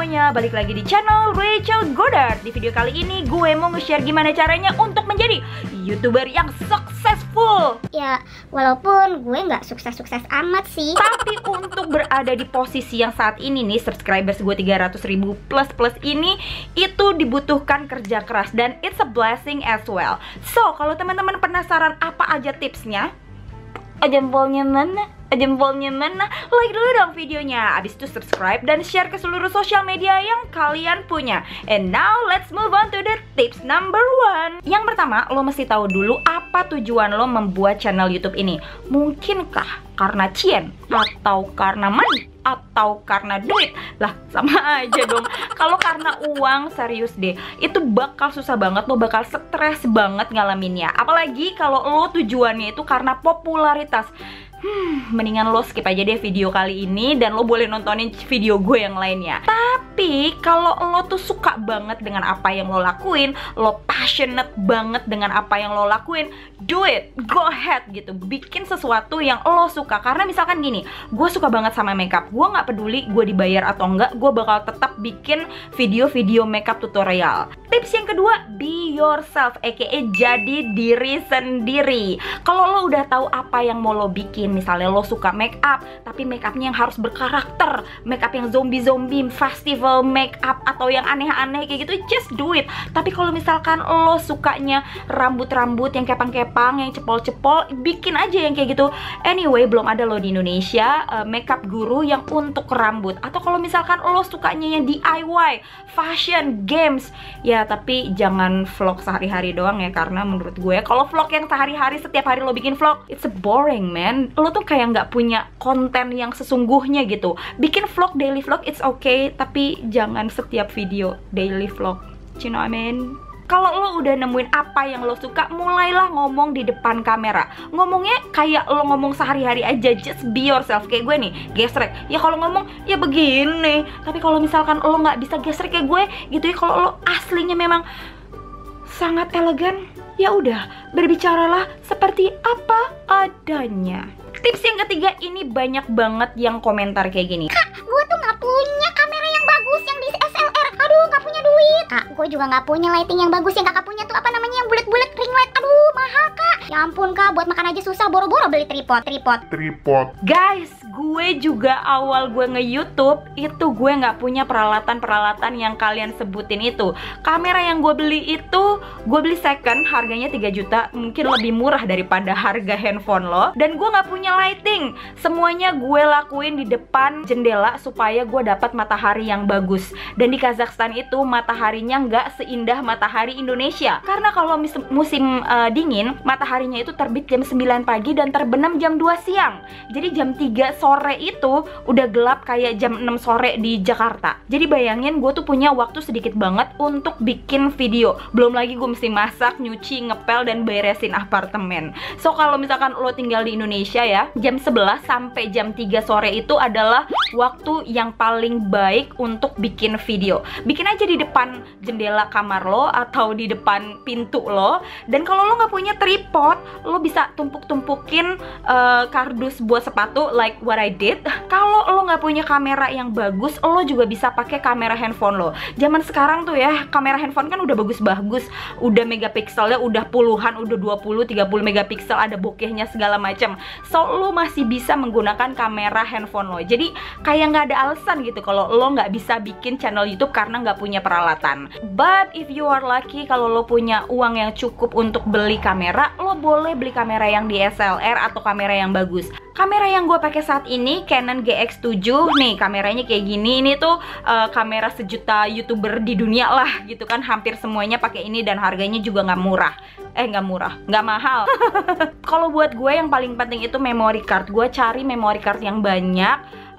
semuanya, balik lagi di channel Rachel Goddard. Di video kali ini gue mau nge-share gimana caranya untuk menjadi YouTuber yang successful. Ya, walaupun gue nggak sukses-sukses amat sih, tapi untuk berada di posisi yang saat ini nih, subscribers gue 300.000 plus ini, itu dibutuhkan kerja keras dan it's a blessing as well. So, kalau teman-teman penasaran apa aja tipsnya, jempolnya mana? Jempolnya mana? Like dulu dong videonya. Abis itu subscribe dan share ke seluruh sosial media yang kalian punya. And now let's move on to the tips number 1. Yang pertama, lo mesti tahu dulu apa tujuan lo membuat channel YouTube ini. Mungkinkah karena cien? Atau karena money? Atau karena duit? Lah sama aja dong. Kalau karena uang, serius deh, itu bakal susah banget, lo bakal stres banget ngalaminnya. Apalagi kalau lo tujuannya itu karena popularitas. Mendingan lo skip aja deh video kali ini dan lo boleh nontonin video gue yang lainnya. Tapi kalau lo tuh suka banget dengan apa yang lo lakuin, lo passionate banget dengan apa yang lo lakuin, do it, go ahead gitu. Bikin sesuatu yang lo suka. Karena misalkan gini, gue suka banget sama makeup, gue nggak peduli gue dibayar atau enggak, gue bakal tetap bikin video-video makeup tutorial. Tips yang kedua, be yourself, aka jadi diri sendiri. Kalau lo udah tahu apa yang mau lo bikin, misalnya lo suka make up, tapi make upnya yang harus berkarakter, make up yang zombie-zombie, festival make up, atau yang aneh-aneh kayak gitu, just do it. Tapi kalau misalkan lo sukanya rambut-rambut yang kepang-kepang, yang cepol-cepol, bikin aja yang kayak gitu. Anyway, belum ada lo di Indonesia makeup guru yang untuk rambut. Atau kalau misalkan lo sukanya yang DIY, fashion, games, ya tapi jangan vlog sehari-hari doang ya, karena menurut gue kalau vlog yang sehari-hari, setiap hari lo bikin vlog, it's a boring man. Lo tuh kayak nggak punya konten yang sesungguhnya gitu. Bikin vlog, daily vlog, it's okay, tapi jangan setiap video daily vlog. You know what I mean? Kalau lo udah nemuin apa yang lo suka, mulailah ngomong di depan kamera. Ngomongnya kayak lo ngomong sehari-hari aja, just be yourself. Kayak gue nih, gesrek. Ya kalau ngomong, ya begini. Tapi kalau misalkan lo nggak bisa gesrek kayak gue gitu ya, kalau lo aslinya memang sangat elegan, ya udah, berbicaralah seperti apa adanya. Tips yang ketiga, ini banyak banget yang komentar kayak gini. Kak, gue tuh nggak punya kamera yang bagus yang di SLR. Aduh, nggak punya duit. Kak, gue juga nggak punya lighting yang bagus. Yang kakak punya tuh apa namanya, yang bulat-bulat ring light. Aduh, mahal kak. Ya ampun kak, buat makan aja susah. Boro-boro beli tripod. Guys, gue juga awal gue nge-YouTube itu gue nggak punya peralatan-peralatan yang kalian sebutin itu. Kamera yang gue beli itu gue beli second, harganya 3 juta, mungkin lebih murah daripada harga handphone lo. Dan gue nggak punya lighting. Semuanya gue lakuin di depan jendela supaya gue dapat matahari yang bagus. Dan di Kazakhstan itu mataharinya nggak seindah matahari Indonesia. Karena kalau musim dingin, mataharinya itu terbit jam 9 pagi dan terbenam jam 2 siang. Jadi jam 3 sore itu udah gelap kayak jam 6 sore di Jakarta. Jadi bayangin gue tuh punya waktu sedikit banget untuk bikin video. Belum lagi gue mesti masak, nyuci, ngepel, dan beresin apartemen. So kalau misalkan lo tinggal di Indonesia ya, jam 11 sampai jam 3 sore itu adalah waktu yang paling baik untuk bikin video. Bikin aja di depan jendela kamar lo atau di depan pintu lo. Dan kalau lo nggak punya tripod, lo bisa tumpuk-tumpukin kardus buat sepatu like what I did. Kalau lo nggak punya kamera yang bagus, lo juga bisa pakai kamera handphone lo. Zaman sekarang tuh ya, kamera handphone kan udah bagus-bagus, udah megapikselnya udah puluhan, udah 20-30 megapiksel, ada bokehnya segala macam. So lo masih bisa menggunakan kamera handphone lo. Jadi kayak nggak ada alasan gitu kalau lo nggak bisa bikin channel YouTube karena nggak punya peralatan. But if you are lucky, kalau lo punya uang yang cukup untuk beli kamera, lo boleh beli kamera yang di SLR atau kamera yang bagus. Kamera yang gue pakai saat ini Canon GX7 nih, kameranya kayak gini. Ini tuh kamera sejuta YouTuber di dunia lah gitu kan, hampir semuanya pakai ini dan harganya juga nggak murah. Nggak mahal. Kalau buat gue yang paling penting itu memory card. Gue cari memory card yang banyak.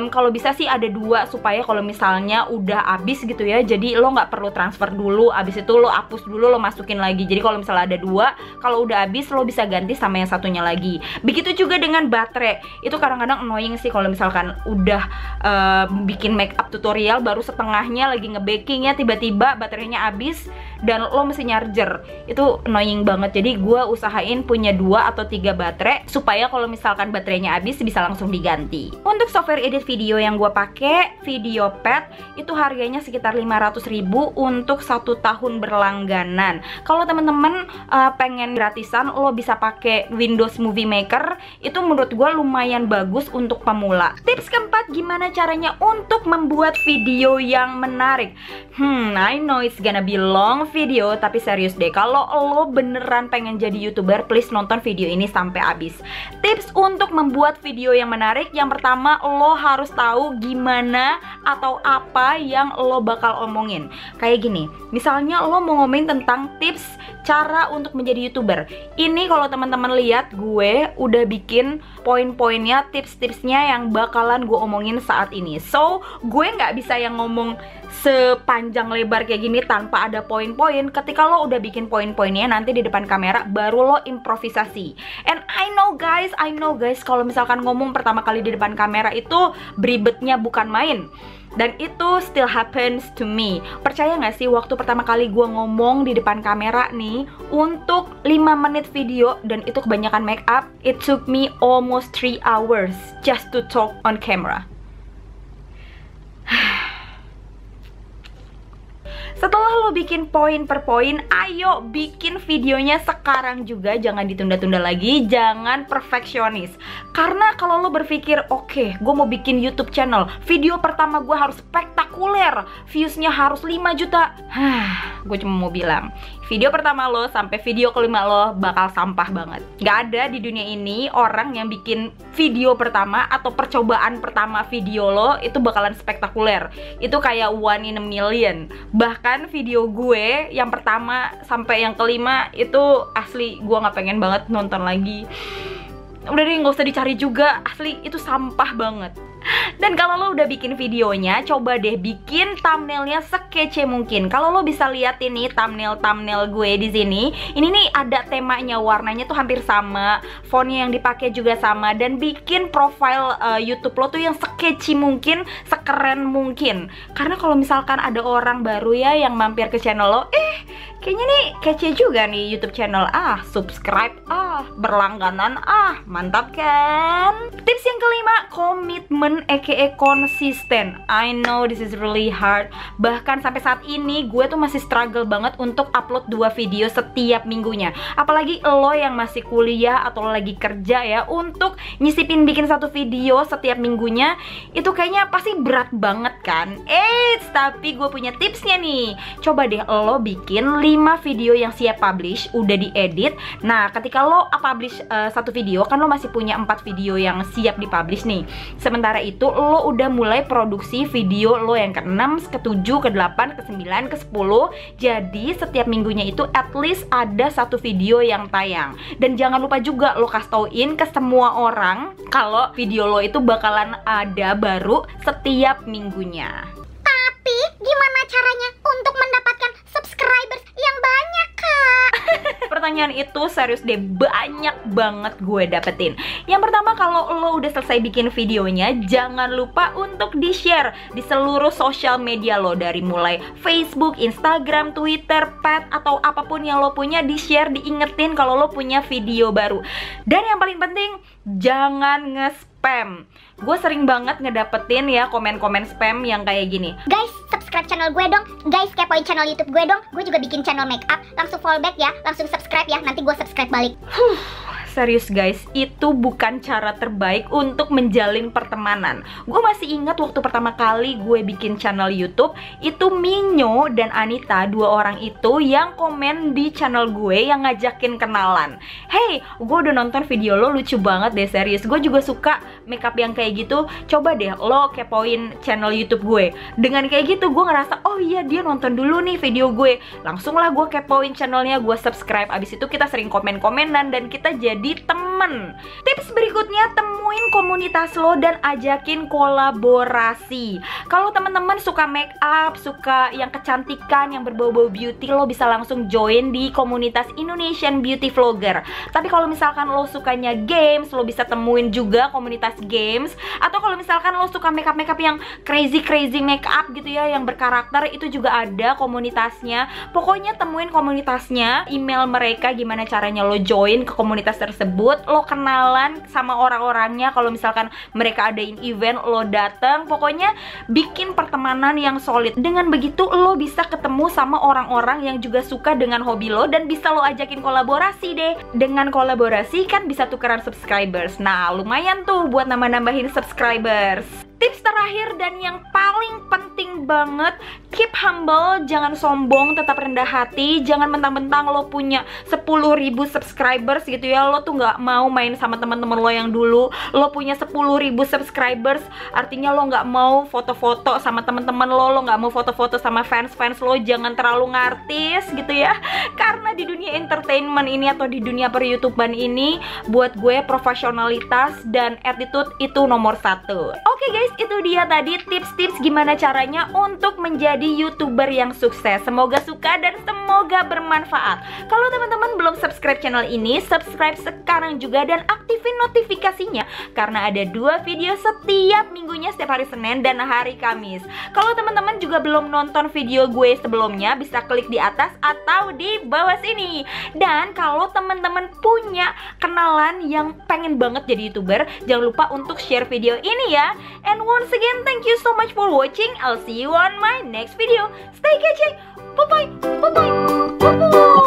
Kalau bisa sih ada 2 supaya kalau misalnya udah habis gitu ya, jadi lo nggak perlu transfer dulu, abis itu lo hapus dulu, lo masukin lagi. Jadi kalau misalnya ada 2, kalau udah habis lo bisa ganti sama yang satunya lagi. Begitu juga dengan baterai. Itu kadang-kadang annoying sih kalau misalkan udah bikin makeup tutorial baru setengahnya lagi nge-baking ya, tiba-tiba baterainya habis dan lo mesti charger. Itu annoying banget. Jadi gue usahain punya 2 atau 3 baterai supaya kalau misalkan baterainya habis bisa langsung diganti. Untuk software software edit video yang gue pakai, VideoPad, itu harganya sekitar 500.000 untuk 1 tahun berlangganan. Kalau temen-temen pengen gratisan, lo bisa pakai Windows Movie Maker. Itu menurut gue lumayan bagus untuk pemula. Tips keempat, gimana caranya untuk membuat video yang menarik. I know it's gonna be long video, tapi serius deh, kalau lo beneran pengen jadi YouTuber, please nonton video ini sampai habis. Tips untuk membuat video yang menarik, yang pertama, lo harus tahu gimana atau apa yang lo bakal omongin. Kayak gini, misalnya lo mau ngomongin tentang tips cara untuk menjadi YouTuber. Ini kalau teman-teman lihat, gue udah bikin poin-poinnya, tips-tipsnya yang bakalan gue omongin saat ini. So, gue nggak bisa yang ngomong sepanjang lebar kayak gini tanpa ada poin-poin. Ketika lo udah bikin poin-poinnya, nanti di depan kamera baru lo improvisasi. And I know guys, kalau misalkan ngomong pertama kali di depan kamera itu beribetnya bukan main. Dan itu still happens to me. Percaya gak sih, waktu pertama kali gue ngomong di depan kamera nih untuk 5 menit video, dan itu kebanyakan make up, it took me almost 3 hours just to talk on camera. Setelah lo bikin poin per poin, ayo bikin videonya sekarang juga. Jangan ditunda-tunda lagi, jangan perfeksionis. Karena kalau lo berpikir, oke, gue mau bikin YouTube channel, video pertama gue harus spektakuler, viewsnya harus 5 juta. Gue cuma mau bilang, video pertama lo sampai video kelima lo bakal sampah banget. Gak ada di dunia ini orang yang bikin video pertama atau percobaan pertama video lo itu bakalan spektakuler. Itu kayak 1 in a million. Bahkan video gue yang pertama sampai yang kelima itu asli gue gak pengen banget nonton lagi. Udah deh, gak usah dicari juga, asli itu sampah banget. Dan kalau lo udah bikin videonya, coba deh bikin thumbnailnya sekece mungkin. Kalau lo bisa lihat ini thumbnail gue di sini, ini nih ada temanya, warnanya tuh hampir sama, fontnya yang dipakai juga sama, dan bikin profile YouTube lo tuh yang sekece mungkin, sekeren mungkin. Karena kalau misalkan ada orang baru ya yang mampir ke channel lo, kayaknya nih kece juga nih YouTube channel, subscribe, berlangganan, mantap kan? Tips yang kelima, komitmen aka konsisten. I know this is really hard. Bahkan sampai saat ini gue tuh masih struggle banget untuk upload 2 video setiap minggunya. Apalagi lo yang masih kuliah atau lagi kerja ya, untuk nyisipin bikin 1 video setiap minggunya, itu kayaknya pasti berat banget kan? Tapi gue punya tipsnya nih. Coba deh lo bikin 5 video yang siap publish, udah diedit. Nah, ketika lo publish 1 video, kan lo masih punya 4 video yang siap dipublish nih. Sementara itu lo udah mulai produksi video lo yang ke-6, ke-7, ke-8, ke-9, ke-10. Jadi setiap minggunya itu at least ada 1 video yang tayang. Dan jangan lupa juga lo kasih tauin ke semua orang kalau video lo itu bakalan ada baru setiap minggunya. Tapi gimana caranya untuk mendapatkan subscribers yang banyak, Kak? Pertanyaan itu serius deh, banyak banget gue dapetin. Yang pertama, kalau lo udah selesai bikin videonya, jangan lupa untuk di-share di seluruh sosial media lo, dari mulai Facebook, Instagram, Twitter, Pad, atau apapun yang lo punya, di-share, diingetin kalau lo punya video baru. Dan yang paling penting, jangan nge-spam. Gue sering banget ngedapetin ya komen-komen spam yang kayak gini. Guys, subscribe channel gue dong. Guys, kepoin channel YouTube gue dong. Gue juga bikin channel makeup. Langsung follow back ya, langsung subscribe ya. Nanti gue subscribe balik. Serius guys, itu bukan cara terbaik untuk menjalin pertemanan. Gue masih ingat waktu pertama kali gue bikin channel YouTube, itu Minyo dan Anita, 2 orang itu yang komen di channel gue, yang ngajakin kenalan. Hey, gue udah nonton video lo, lucu banget deh, serius. Gue juga suka makeup yang kayak gitu. Coba deh lo kepoin channel YouTube gue. Dengan kayak gitu gue ngerasa, oh iya, dia nonton dulu nih video gue. Langsung lah gue kepoin channelnya, gue subscribe. Abis itu kita sering komen-komenan dan kita jadi temen. Tips berikutnya, temuin komunitas lo dan ajakin kolaborasi. Kalau teman-teman suka make up, suka yang kecantikan, yang berbau-bau beauty, lo bisa langsung join di komunitas Indonesian Beauty Vlogger. Tapi kalau misalkan lo sukanya games, lo bisa temuin juga komunitas games. Atau kalau misalkan lo suka makeup yang crazy make up gitu ya, yang berkarakter, itu juga ada komunitasnya. Pokoknya temuin komunitasnya, email mereka gimana caranya lo join ke komunitas tersebut. lo kenalan sama orang-orangnya. Kalau misalkan mereka adain event, lo datang. Pokoknya bikin pertemanan yang solid. Dengan begitu lo bisa ketemu sama orang-orang yang juga suka dengan hobi lo dan bisa lo ajakin kolaborasi deh. Dengan kolaborasi kan bisa tukeran subscribers. Nah, lumayan tuh buat nambah-nambahin subscribers. Tips terakhir dan yang paling penting banget, keep humble, jangan sombong, tetap rendah hati. Jangan mentang-mentang lo punya 10.000 subscribers gitu ya, lo tuh nggak mau main sama teman-teman lo yang dulu. Lo punya 10.000 subscribers, artinya lo nggak mau foto-foto sama teman-teman lo nggak mau foto-foto sama fans-fans lo. Jangan terlalu ngartis gitu ya, karena di dunia entertainment ini atau di dunia per-YouTubean ini, buat gue profesionalitas dan attitude itu nomor 1. Oke guys, itu dia tadi tips-tips gimana caranya untuk menjadi YouTuber yang sukses. Semoga suka dan semoga bermanfaat. Kalau teman-teman belum subscribe channel ini, subscribe sekarang juga dan aktifin notifikasinya, karena ada 2 video setiap minggunya, setiap hari Senin dan hari Kamis. Kalau teman-teman juga belum nonton video gue sebelumnya, bisa klik di atas atau di bawah sini. Dan kalau teman-teman punya kenalan yang pengen banget jadi YouTuber, jangan lupa untuk share video ini ya. And once again, thank you so much for watching. I'll see you on my next video. Stay catching. Bye bye. Bye bye. Bye bye.